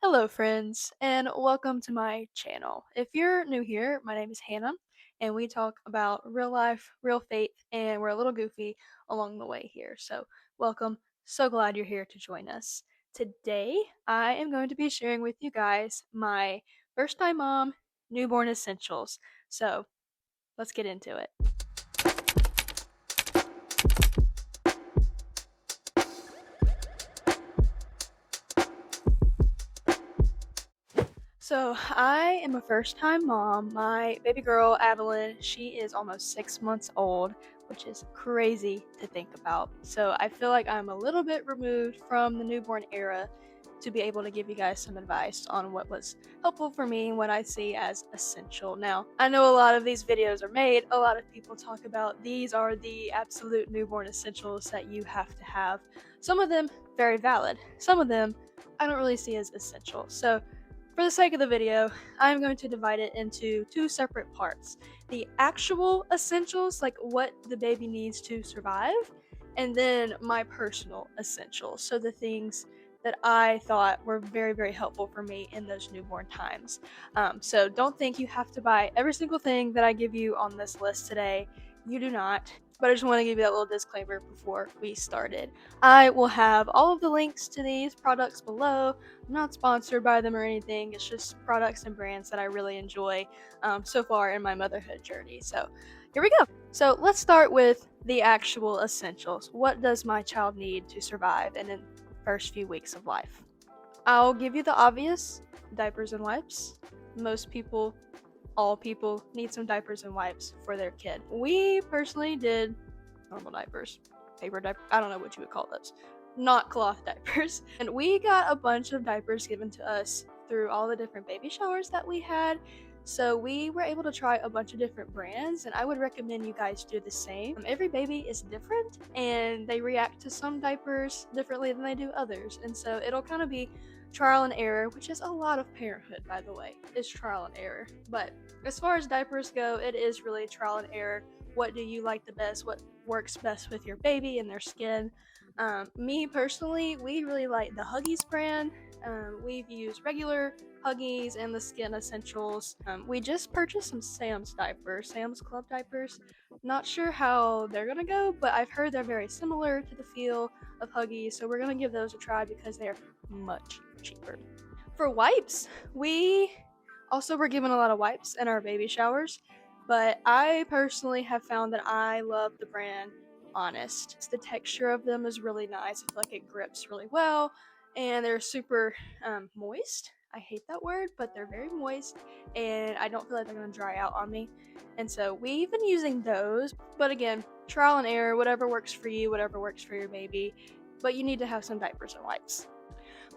Hello, friends, and welcome to my channel. If you're new here, my name is Hannah, and we talk about real life, real faith, and we're a little goofy along the way here. So, welcome. So glad you're here to join us. Today, I am going to be sharing with you guys my first time mom newborn essentials. So, let's get into it. So, I am a first time mom. My baby girl, Adeline, she is almost 6 months old, which is crazy to think about. So, I feel like I'm a little bit removed from the newborn era to be able to give you guys some advice on what was helpful for me and what I see as essential. Now, I know a lot of these videos are made, a lot of people talk about these are the absolute newborn essentials that you have to have. Some of them very valid, some of them I don't really see as essential. So, for the sake of the video, I'm going to divide it into two separate parts. The actual essentials, like what the baby needs to survive, and then my personal essentials. So the things that I thought were very, very helpful for me in those newborn times. So don't think you have to buy every single thing that I give you on this list today. You do not. But I just want to give you that little disclaimer before we started. I will have all of the links to these products below. I'm not sponsored by them or anything. It's just products and brands that I really enjoy so far in my motherhood journey. So here we go. So let's start with the actual essentials. What does my child need to survive in the first few weeks of life? I'll give you the obvious: diapers and wipes. Most people, all people, need some diapers and wipes for their kid. We personally did normal diapers, paper diaper, I don't know what you would call those, not cloth diapers. And we got a bunch of diapers given to us through all the different baby showers that we had. So we were able to try a bunch of different brands, and I would recommend you guys do the same. Every baby is different, and they react to some diapers differently than they do others. And so it'll kind of be trial and error, which is a lot of parenthood, by the way, is trial and error. But as far as diapers go, it is really trial and error. What do you like the best? What works best with your baby and their skin? Me personally, we really like the Huggies brand. We've used regular Huggies and the Skin Essentials. We just purchased some Sam's diapers, Sam's Club diapers. Not sure how they're gonna go, but I've heard they're very similar to the feel of Huggies, so we're gonna give those a try because they're much cheaper. For wipes, we also were given a lot of wipes in our baby showers, but I personally have found that I love the brand Honest. The texture of them is really nice. I feel like it grips really well, and they're super moist. I hate that word, but they're very moist, and I don't feel like they're gonna dry out on me. And so we've been using those, but again, trial and error, whatever works for you, whatever works for your baby, but you need to have some diapers and wipes.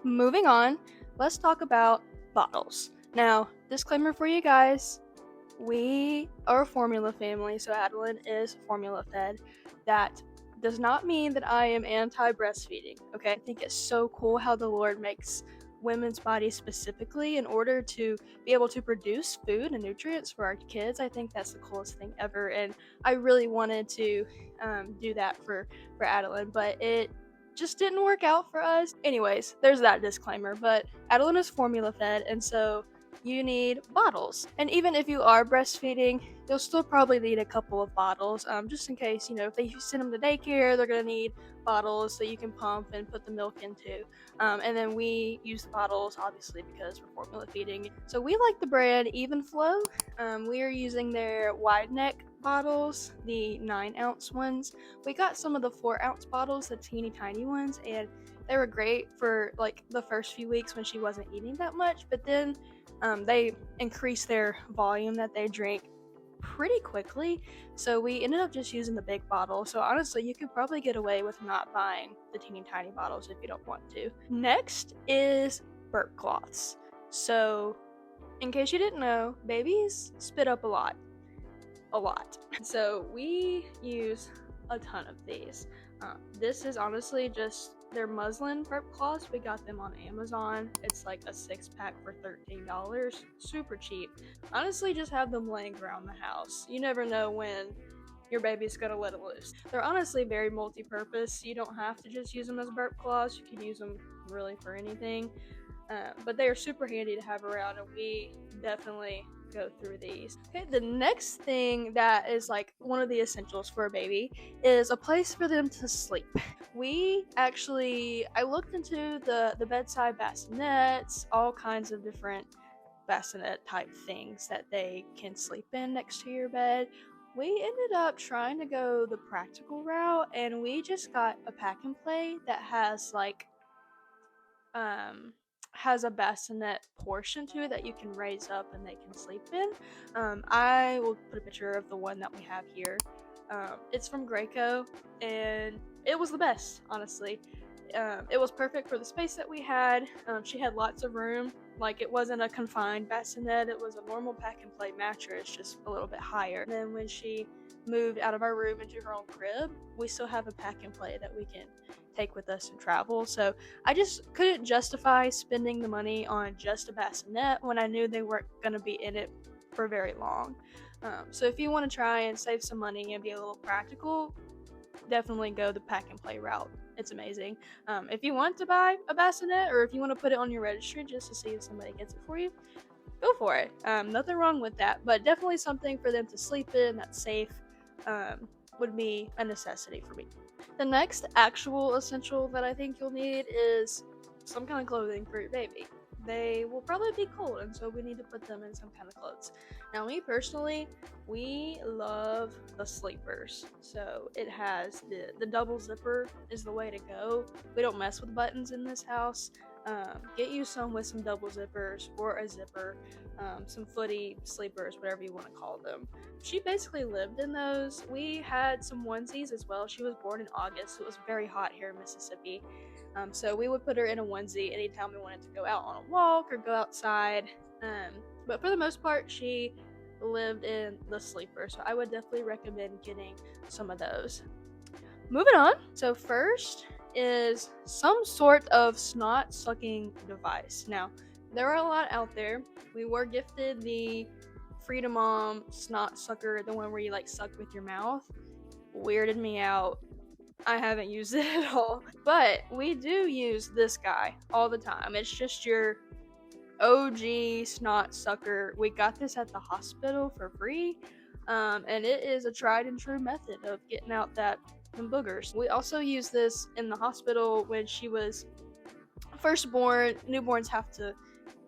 Moving on, let's talk about bottles. Now, disclaimer for you guys, we are a formula family, so Adeline is formula fed. That does not mean that I am anti breastfeeding, okay? I think it's so cool how the Lord makes women's bodies specifically in order to be able to produce food and nutrients for our kids. I think that's the coolest thing ever, and I really wanted to do that for Adeline, but it just didn't work out for us. Anyways, there's that disclaimer, but Adeline is formula fed, and so you need bottles. And even if you are breastfeeding, you'll still probably need a couple of bottles, just in case, if they send them to daycare, they're going to need bottles so you can pump and put the milk into. And then we use the bottles, obviously, because we're formula feeding. So we like the brand Evenflow. We are using their wide neck bottles, the 9-ounce ones. We got some of the 4-ounce bottles, the teeny tiny ones, and they were great for like the first few weeks when she wasn't eating that much, but then they increase their volume that they drink pretty quickly, so we ended up just using the big bottle. So honestly, you could probably get away with not buying the teeny tiny bottles if you don't want to. Next is burp cloths. So in case you didn't know, babies spit up a lot. So we use a ton of these. This is honestly just their muslin burp cloths. We got them on Amazon. It's like a 6-pack for $13. Super cheap. Honestly, just have them laying around the house. You never know when your baby's gonna let it loose. They're honestly very multi-purpose. You don't have to just use them as burp cloths. You can use them really for anything. But they are super handy to have around, and we definitely go through these. Okay, the next thing that is like one of the essentials for a baby is a place for them to sleep. I looked into the bedside bassinets, all kinds of different bassinet type things that they can sleep in next to your bed. We ended up trying to go the practical route, and we just got a pack and play that um has a bassinet portion to it that you can raise up and they can sleep in. I will put a picture of the one that we have here. It's from Graco, and it was the best, honestly. It was perfect for the space that we had. She had lots of room. Like, it wasn't a confined bassinet, it was a normal pack and play mattress, just a little bit higher. And then when she moved out of our room into her own crib, we still have a pack and play that we can take with us and travel. So I just couldn't justify spending the money on just a bassinet when I knew they weren't going to be in it for very long. So if you want to try and save some money and be a little practical, definitely go the pack and play route. It's amazing. If you want to buy a bassinet, or if you want to put it on your registry just to see if somebody gets it for you, go for it. Nothing wrong with that, but definitely something for them to sleep in that's safe would be a necessity for me. The next actual essential that I think you'll need is some kind of clothing for your baby. They will probably be cold, and so we need to put them in some kind of clothes. Now, me personally, we love the sleepers. So it has the double zipper is the way to go. We don't mess with buttons in this house. Get you some with some double zippers or a zipper, some footy sleepers, whatever you want to call them. She basically lived in those. We had some onesies as well. She was born in August, so it was very hot here in Mississippi. So we would put her in a onesie anytime we wanted to go out on a walk or go outside. But for the most part, she lived in the sleeper, so I would definitely recommend getting some of those. Moving on. So first is some sort of snot sucking device. Now, there are a lot out there. We were gifted the Freedom Mom snot sucker, the one where you like suck with your mouth. Weirded me out. I haven't used it at all. But we do use this guy all the time. It's just your OG snot sucker. We got this at the hospital for free. And it is a tried and true method of getting out them boogers. We also use this in the hospital when she was first born. Newborns have to,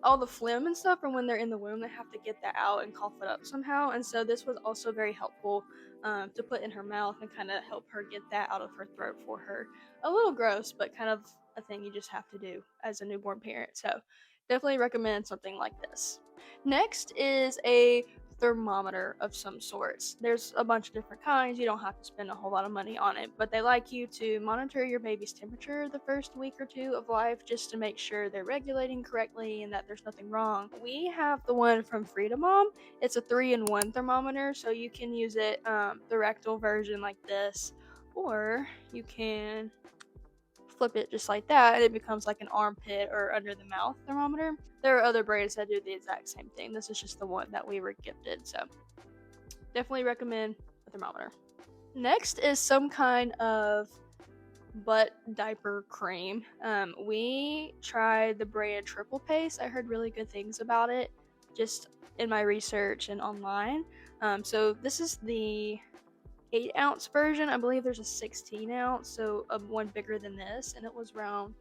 all the phlegm and stuff from when they're in the womb, they have to get that out and cough it up somehow. And so this was also very helpful to put in her mouth and kind of help her get that out of her throat for her. A little gross, but kind of a thing you just have to do as a newborn parent. So definitely recommend something like this. Next is a thermometer of some sorts. There's a bunch of different kinds. You don't have to spend a whole lot of money on it, but they like you to monitor your baby's temperature the first week or two of life just to make sure they're regulating correctly and that there's nothing wrong. We have the one from Freedom Mom. It's a 3-in-1 thermometer, so you can use it the rectal version like this, or you can flip it just like that and it becomes like an armpit or under the mouth thermometer. There are other brands that do the exact same thing. This is just the one that we were gifted, so definitely recommend a thermometer. Next is some kind of butt diaper cream. We tried the brand Triple Pace. I heard really good things about it just in my research and online. So this is the 8-ounce version. I believe there's a 16-ounce, so one bigger than this, and it was around,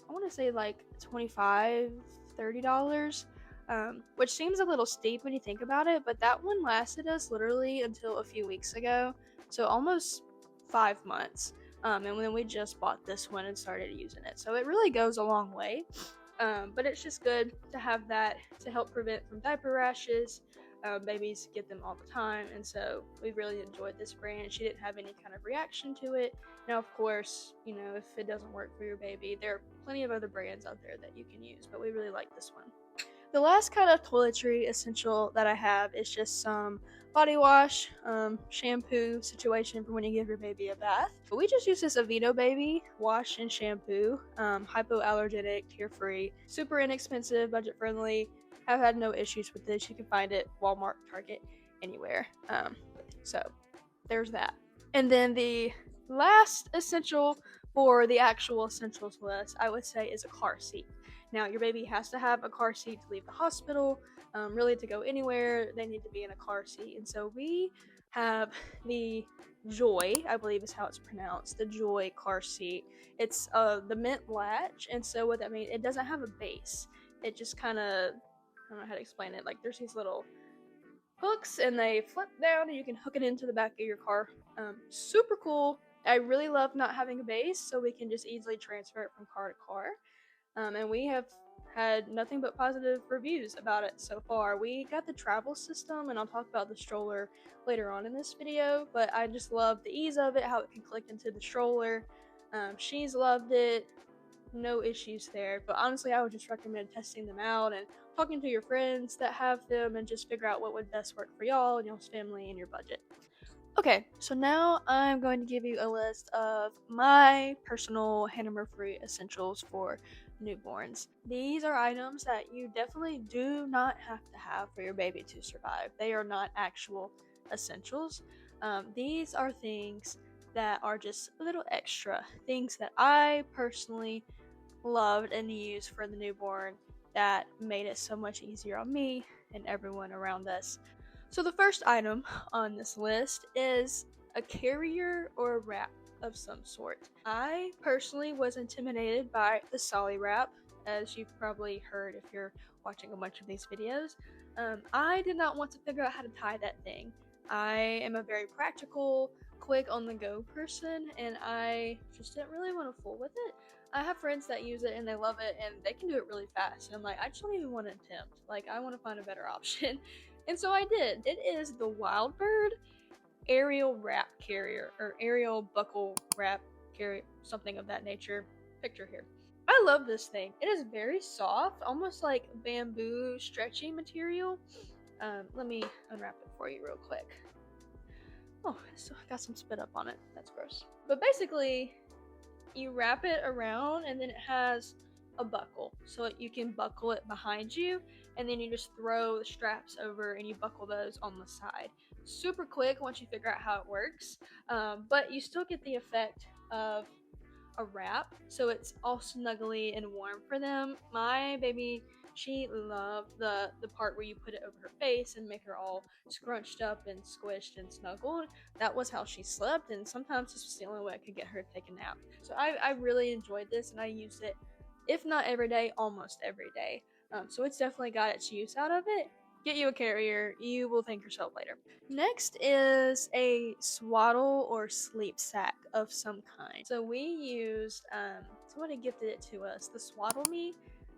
I want to say like $25-$30, which seems a little steep when you think about it, but that one lasted us literally until a few weeks ago, so almost 5 months. And then we just bought this one and started using it, so it really goes a long way. But it's just good to have that to help prevent from diaper rashes. Babies get them all the time, and so we really enjoyed this brand. She didn't have any kind of reaction to it. Now, of course, if it doesn't work for your baby, there are plenty of other brands out there that you can use, but we really like this one. The last kind of toiletry essential that I have is just some body wash, shampoo situation for when you give your baby a bath. But we just use this Aveeno Baby wash and shampoo, hypoallergenic, tear-free, super inexpensive, budget-friendly. I've had no issues with this. You can find it Walmart, Target, anywhere. So there's that. And then the last essential for the actual essentials list, I would say, is a car seat. Now, your baby has to have a car seat to leave the hospital. Really, to go anywhere, they need to be in a car seat. And so we have the Joy, I believe is how it's pronounced, the Joy car seat. It's the mint latch, and so what that means, it doesn't have a base. It just kind of, I don't know how to explain it. Like there's these little hooks and they flip down and you can hook it into the back of your car. Super cool. I really love not having a base, so we can just easily transfer it from car to car. And we have had nothing but positive reviews about it so far. We got the travel system, and I'll talk about the stroller later on in this video, but I just love the ease of it, how it can click into the stroller. She's loved it, no issues there, but honestly, I would just recommend testing them out and talking to your friends that have them and just figure out what would best work for y'all and y'all's family and your budget. Okay, so now I'm going to give you a list of my personal Hannover-free essentials for newborns. These are items that you definitely do not have to have for your baby to survive. They are not actual essentials. These are things that are just a little extra, things that I personally loved and used for the newborn that made it so much easier on me and everyone around us. So the first item on this list is a carrier or a wrap of some sort. I personally was intimidated by the Solly wrap, as you've probably heard if you're watching a bunch of these videos. I did not want to figure out how to tie that thing. I am a very practical, quick on the go person, and I just didn't really want to fool with it. I have friends that use it and they love it and they can do it really fast. And I'm like, I just don't even want to attempt. Like, I want to find a better option. And so I did. It is the Wildbird aerial wrap carrier, or aerial buckle wrap carrier, something of that nature. Picture here. I love this thing. It is very soft, almost like bamboo stretchy material. Let me unwrap it for you real quick. Oh, I got some spit up on it. That's gross. But basically, you wrap it around and then it has a buckle, so you can buckle it behind you, and then you just throw the straps over and you buckle those on the side. Super quick once you figure out how it works, but you still get the effect of a wrap, so it's all snuggly and warm for them. My baby, she loved the part where you put it over her face and make her all scrunched up and squished and snuggled. That was how she slept, and sometimes this was the only way I could get her to take a nap. So I really enjoyed this, and I used it, if not every day, almost every day. So it's definitely got its use out of it. Get you a carrier, you will thank yourself later. Next is a swaddle or sleep sack of some kind. So we used, somebody gifted it to us, the Swaddle Me.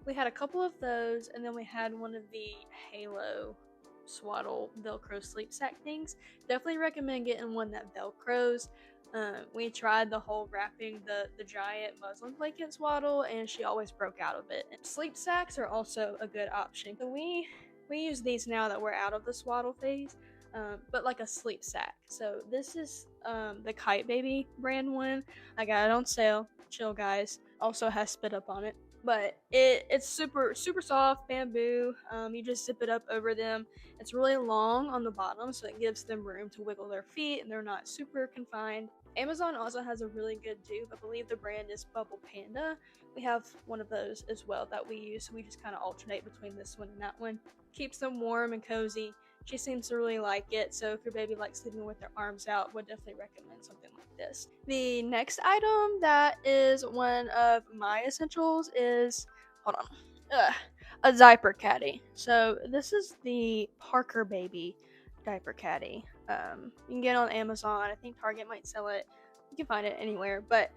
We had a couple of those, and then we had one of the Halo swaddle Velcro sleep sack things. Definitely recommend getting one that Velcros. We tried the whole wrapping the giant muslin blanket swaddle, and she always broke out of it. And sleep sacks are also a good option. So we use these now that we're out of the swaddle phase, but like a sleep sack. So this is the Kite Baby brand one. I got it on sale. Chill, guys. Also has spit up on it. But it's super soft bamboo. You just zip it up over them. It's really long on the bottom, so it gives them room to wiggle their feet and they're not super confined. Amazon also has a really good dupe. I believe the brand is Bubble Panda. We have one of those as well that we use, so we just kind of alternate between this one and that one. Keeps them warm and cozy. She seems to really like it, so if your baby likes sleeping with their arms out, would definitely recommend something like this. The next item that is one of my essentials is, hold on, a diaper caddy. So this is the Parker Baby diaper caddy. You can get it on Amazon. I think Target might sell it. You can find it anywhere, but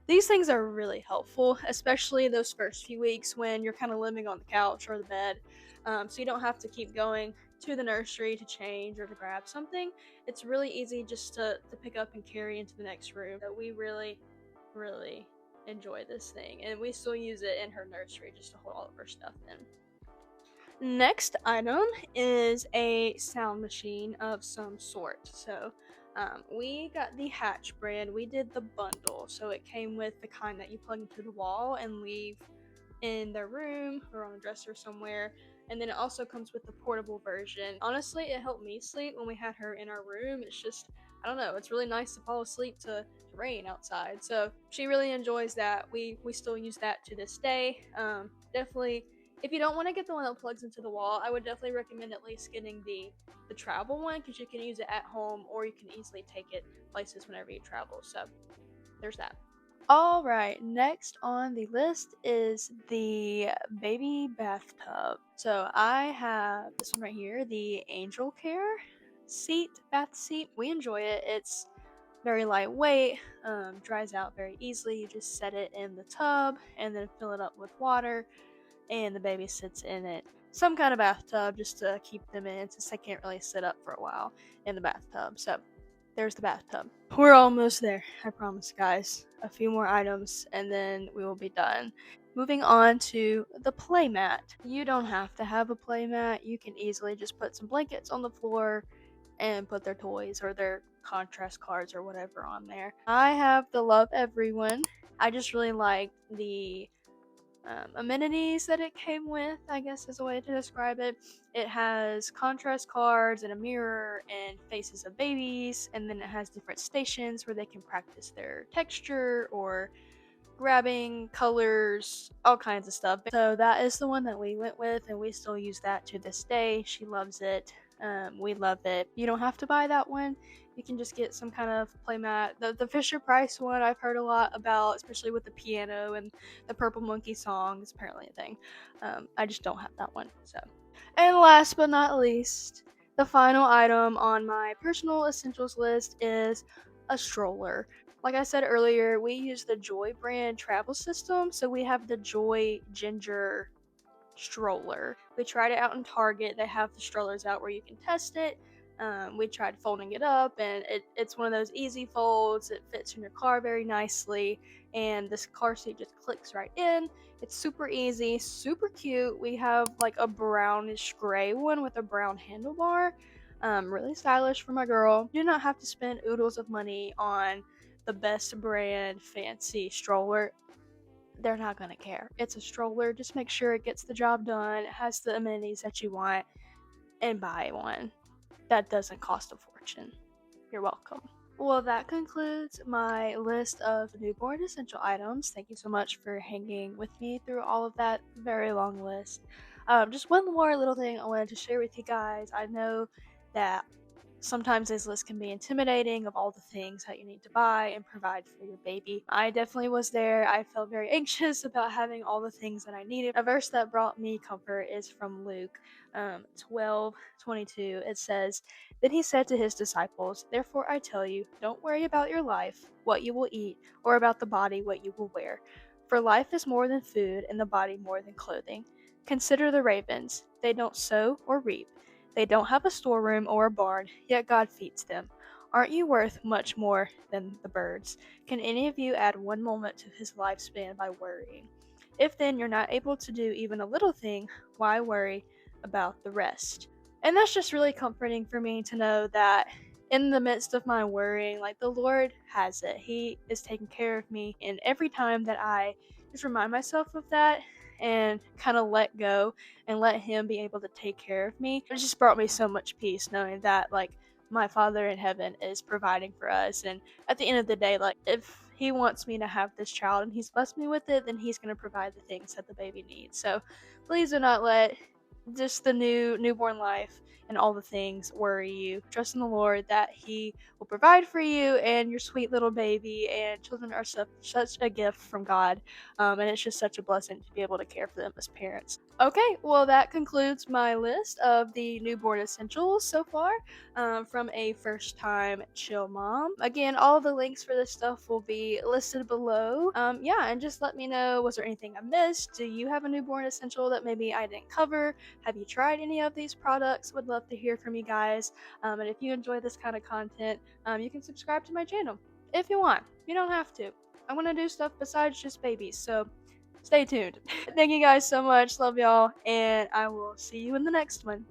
these things are really helpful, especially those first few weeks when you're kind of living on the couch or the bed. So you don't have to keep going to the nursery to change or to grab something. It's really easy just to pick up and carry into the next room. So we really enjoy this thing, and we still use it in her nursery just to hold all of her stuff in. Next item is a sound machine of some sort. So we got the Hatch brand. We did the bundle, so it came with the kind that you plug into the wall and leave in their room or on a dresser somewhere. And then it also comes with the portable version. Honestly, it helped me sleep when we had her in our room. It's just, I don't know, it's really nice to fall asleep to rain outside. So she really enjoys that. We still use that to this day. definitely, if you don't want to get the one that plugs into the wall, I would definitely recommend at least getting the travel one, because you can use it at home or you can easily take it places whenever you travel. So there's that. All right, next on the list is the baby bathtub. So I have this one right here, the Angel Care bath seat. We enjoy it. It's very lightweight, dries out very easily. You just set it in the tub and then fill it up with water, and the baby sits in it. Some kind of bathtub just to keep them in, since they can't really sit up for a while in the bathtub. So there's the bathtub. We're almost there, I promise, guys. A few more items and then we will be done. Moving on to the playmat. You don't have to have a playmat. You can easily just put some blankets on the floor and put their toys or their contrast cards or whatever on there. I have the Love Everyone. I just really like the amenities that it came with, I guess is a way to describe it. It has contrast cards and a mirror and faces of babies, and then it has different stations where they can practice their texture or grabbing colors, all kinds of stuff. So that is the one that we went with, and we still use that to this day. She loves it. We love it. You don't have to buy that one. You can just get some kind of playmat. The Fisher Price one I've heard a lot about, especially with the piano and the Purple Monkey song is apparently a thing. I just don't have that one. So, and last but not least, the final item on my personal essentials list is a stroller. Like I said earlier, we use the Joy brand travel system, so we have the Joy Ginger stroller. We tried it out in Target. They have the strollers out where you can test it. We tried folding it up, and it's one of those easy folds. It fits in your car very nicely, and this car seat just clicks right in. It's super easy, super cute. We have like a brownish gray one with a brown handlebar. Really stylish for my girl. You do not have to spend oodles of money on the best brand fancy stroller. They're not gonna care. It's a stroller. Just make sure it gets the job done, it has the amenities that you want, and buy one. That doesn't cost a fortune. You're welcome. Well, that concludes my list of newborn essential items. Thank you so much for hanging with me through all of that very long list. Just one more little thing I wanted to share with you guys. I know that sometimes these lists can be intimidating of all the things that you need to buy and provide for your baby. I definitely was there. I felt very anxious about having all the things that I needed. A verse that brought me comfort is from Luke 12:22. It says, "Then he said to his disciples, 'Therefore I tell you, don't worry about your life, what you will eat, or about the body, what you will wear. For life is more than food, and the body more than clothing. Consider the ravens. They don't sow or reap. They don't have a storeroom or a barn, yet God feeds them. Aren't you worth much more than the birds? Can any of you add one moment to his lifespan by worrying? If then you're not able to do even a little thing, why worry about the rest?'" And that's just really comforting for me to know that in the midst of my worrying, like, the Lord has it. He is taking care of me, and every time that I just remind myself of that and kind of let go and let him be able to take care of me, it just brought me so much peace knowing that, like, my Father in heaven is providing for us. And at the end of the day, like, if he wants me to have this child and he's blessed me with it, then he's going to provide the things that the baby needs. So please do not let just the newborn life and all the things worry you. Trust in the Lord that he will provide for you and your sweet little baby, and children are such a gift from God, and it's just such a blessing to be able to care for them as parents. Okay, well, that concludes my list of the newborn essentials so far, from a first time chill mom. Again, all the links for this stuff will be listed below. Yeah, and just let me know, was there anything I missed? Do you have a newborn essential that maybe I didn't cover? Have you tried any of these products? Would love to hear from you guys. And if you enjoy this kind of content, you can subscribe to my channel if you want. You don't have to. I want to do stuff besides just babies, so stay tuned. Thank you guys so much. Love y'all, and I will see you in the next one.